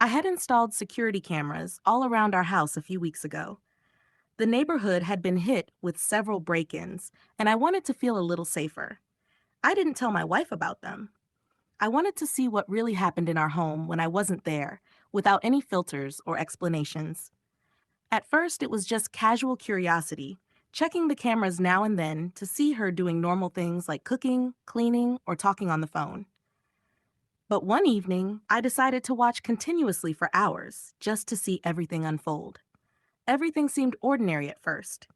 I had installed security cameras all around our house a few weeks ago. The neighborhood had been hit with several break ins, and I wanted to feel a little safer. I didn't tell my wife about them. I wanted to see what really happened in our home when I wasn't there, without any filters or explanations. At first, it was just casual curiosity, checking the cameras now and then to see her doing normal things like cooking, cleaning, or talking on the phone. But one evening, I decided to watch continuously for hours just to see everything unfold. Everything seemed ordinary at first.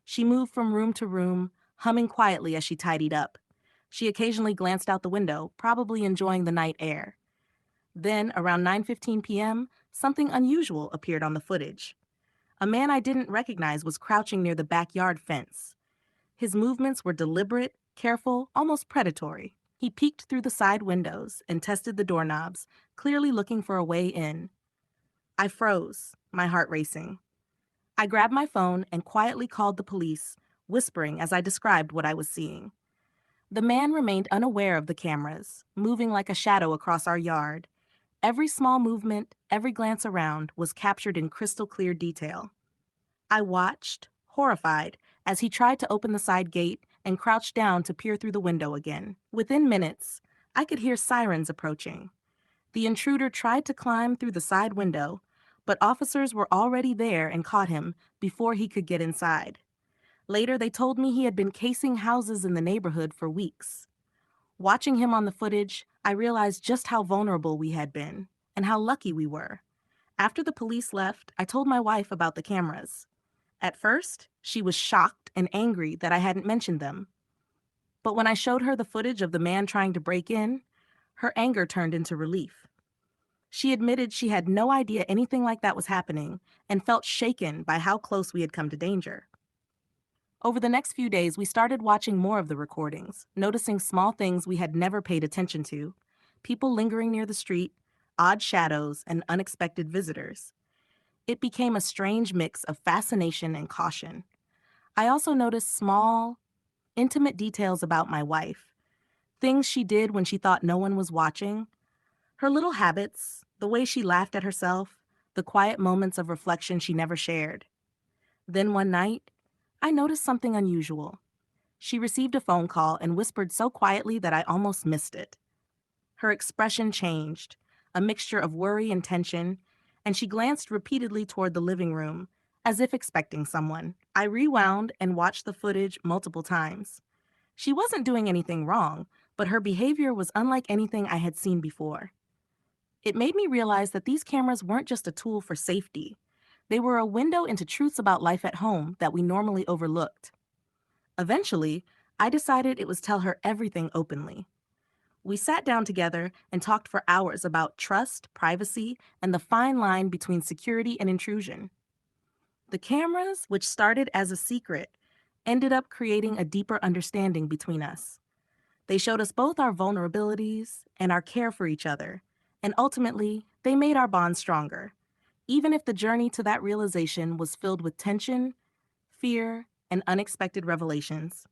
She moved from room to room, humming quietly as she tidied up. She occasionally glanced out the window, probably enjoying the night air. Then, around 9:15 p.m., something unusual appeared on the footage. A man I didn't recognize was crouching near the backyard fence. His movements were deliberate, careful, almost predatory. He peeked through the side windows and tested the doorknobs, clearly looking for a way in. I froze, my heart racing. I grabbed my phone and quietly called the police, whispering as I described what I was seeing. The man remained unaware of the cameras, moving like a shadow across our yard. Every small movement, every glance around was captured in crystal clear detail. I watched, horrified, as he tried to open the side gate and crouched down to peer through the window again. Within minutes, I could hear sirens approaching. The intruder tried to climb through the side window, but officers were already there and caught him before he could get inside. Later, they told me he had been casing houses in the neighborhood for weeks. Watching him on the footage, I realized just how vulnerable we had been and how lucky we were. After the police left, I told my wife about the cameras. At first, she was shocked and angry that I hadn't mentioned them. But when I showed her the footage of the man trying to break in, her anger turned into relief. She admitted she had no idea anything like that was happening and felt shaken by how close we had come to danger. Over the next few days, we started watching more of the recordings, noticing small things we had never paid attention to: people lingering near the street, odd shadows, and unexpected visitors. It became a strange mix of fascination and caution. I also noticed small, intimate details about my wife, things she did when she thought no one was watching, her little habits, the way she laughed at herself, the quiet moments of reflection she never shared. Then one night, I noticed something unusual. She received a phone call and whispered so quietly that I almost missed it. Her expression changed, a mixture of worry and tension, and she glanced repeatedly toward the living room, as if expecting someone. I rewound and watched the footage multiple times. She wasn't doing anything wrong, but her behavior was unlike anything I had seen before. It made me realize that these cameras weren't just a tool for safety. They were a window into truths about life at home that we normally overlooked. Eventually, I decided it was tell her everything openly. We sat down together and talked for hours about trust, privacy, and the fine line between security and intrusion. The cameras, which started as a secret, ended up creating a deeper understanding between us. They showed us both our vulnerabilities and our care for each other, and ultimately, they made our bond stronger, even if the journey to that realization was filled with tension, fear, and unexpected revelations.